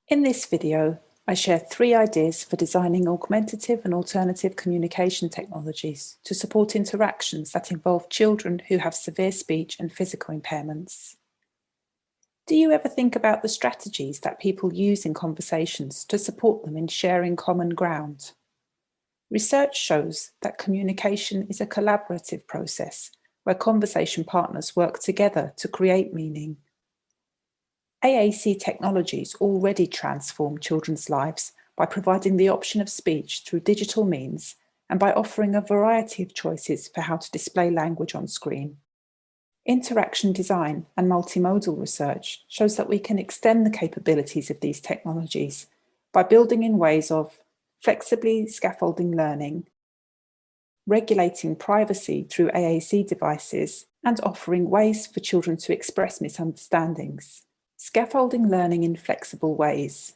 In this video, I share 3 ideas for designing augmentative and alternative communication technologies to support interactions that involve children who have severe speech and physical impairments. Do you ever think about the strategies that people use in conversations to support them in sharing common ground? Research shows that communication is a collaborative process where conversation partners work together to create meaning. AAC technologies already transform children's lives by providing the option of speech through digital means and by offering a variety of choices for how to display language on screen. Interaction design and multimodal research shows that we can extend the capabilities of these technologies by building in ways of flexibly scaffolding learning, regulating privacy through AAC devices, and offering ways for children to express misunderstandings. Scaffolding learning in flexible ways.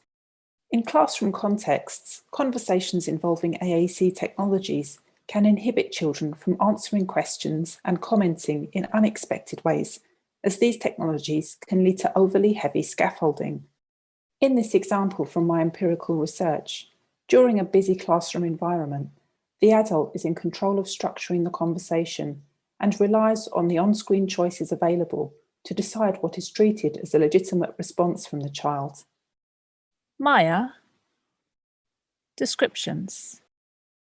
In classroom contexts, conversations involving AAC technologies can inhibit children from answering questions and commenting in unexpected ways, as these technologies can lead to overly heavy scaffolding. In this example from my empirical research, during a busy classroom environment, the adult is in control of structuring the conversation and relies on the on-screen choices available to decide what is treated as a legitimate response from the child. Maya. Descriptions.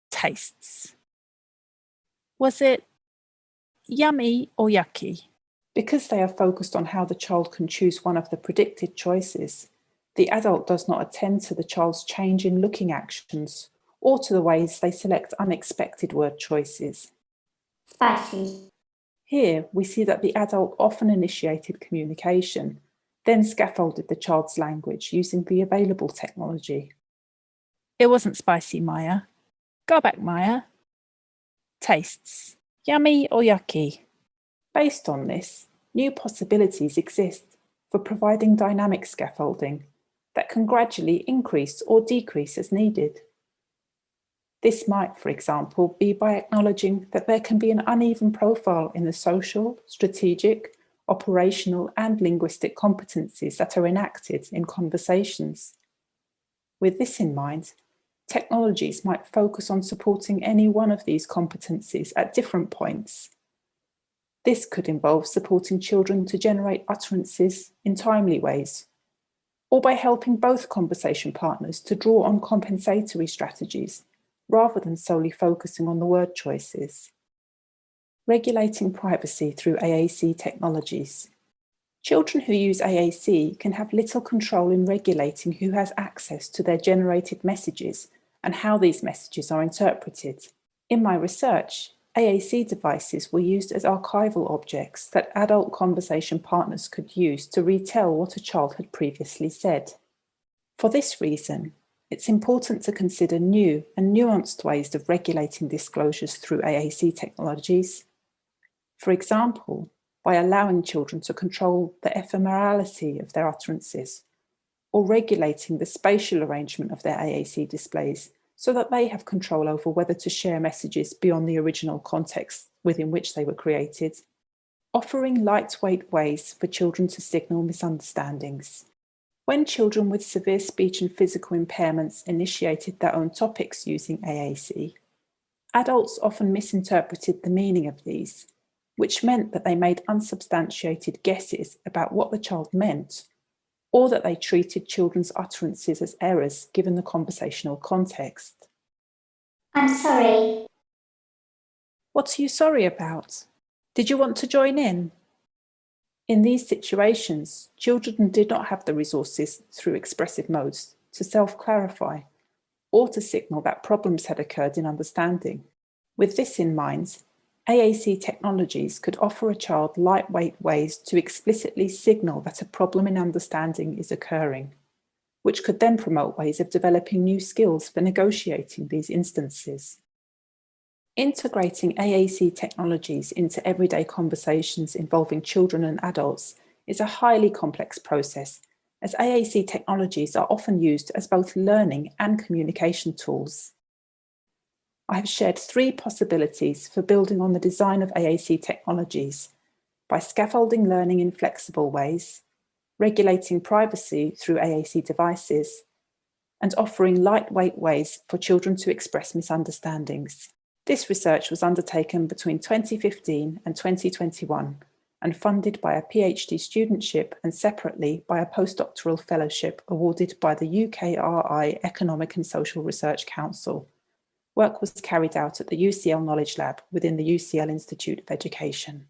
Tastes. Was it yummy or yucky? Because they are focused on how the child can choose one of the predicted choices, the adult does not attend to the child's change in looking actions or to the ways they select unexpected word choices. Spicy. Here, we see that the adult often initiated communication, then scaffolded the child's language using the available technology. It wasn't spicy, Maya. Go back, Maya. Tastes. Yummy or yucky? Based on this, new possibilities exist for providing dynamic scaffolding that can gradually increase or decrease as needed. This might, for example, be by acknowledging that there can be an uneven profile in the social, strategic, operational, and linguistic competencies that are enacted in conversations. With this in mind, technologies might focus on supporting any one of these competencies at different points. This could involve supporting children to generate utterances in timely ways, or by helping both conversation partners to draw on compensatory strategies rather than solely focusing on the word choices. Regulating privacy through AAC technologies. Children who use AAC can have little control in regulating who has access to their generated messages and how these messages are interpreted. In my research, AAC devices were used as archival objects that adult conversation partners could use to retell what a child had previously said. For this reason, it's important to consider new and nuanced ways of regulating disclosures through AAC technologies. For example, by allowing children to control the ephemerality of their utterances, or regulating the spatial arrangement of their AAC displays so that they have control over whether to share messages beyond the original context within which they were created. Offering lightweight ways for children to signal misunderstandings. When children with severe speech and physical impairments initiated their own topics using AAC, adults often misinterpreted the meaning of these, which meant that they made unsubstantiated guesses about what the child meant, or that they treated children's utterances as errors given the conversational context. I'm sorry. What are you sorry about? Did you want to join in? In these situations, children did not have the resources through expressive modes to self-clarify or to signal that problems had occurred in understanding. With this in mind, AAC technologies could offer a child lightweight ways to explicitly signal that a problem in understanding is occurring, which could then promote ways of developing new skills for negotiating these instances. Integrating AAC technologies into everyday conversations involving children and adults is a highly complex process, as AAC technologies are often used as both learning and communication tools. I have shared 3 possibilities for building on the design of AAC technologies by scaffolding learning in flexible ways, regulating privacy through AAC devices, and offering lightweight ways for children to express misunderstandings. This research was undertaken between 2015 and 2021 and funded by a PhD studentship and separately by a postdoctoral fellowship awarded by the UKRI Economic and Social Research Council. Work was carried out at the UCL Knowledge Lab within the UCL Institute of Education.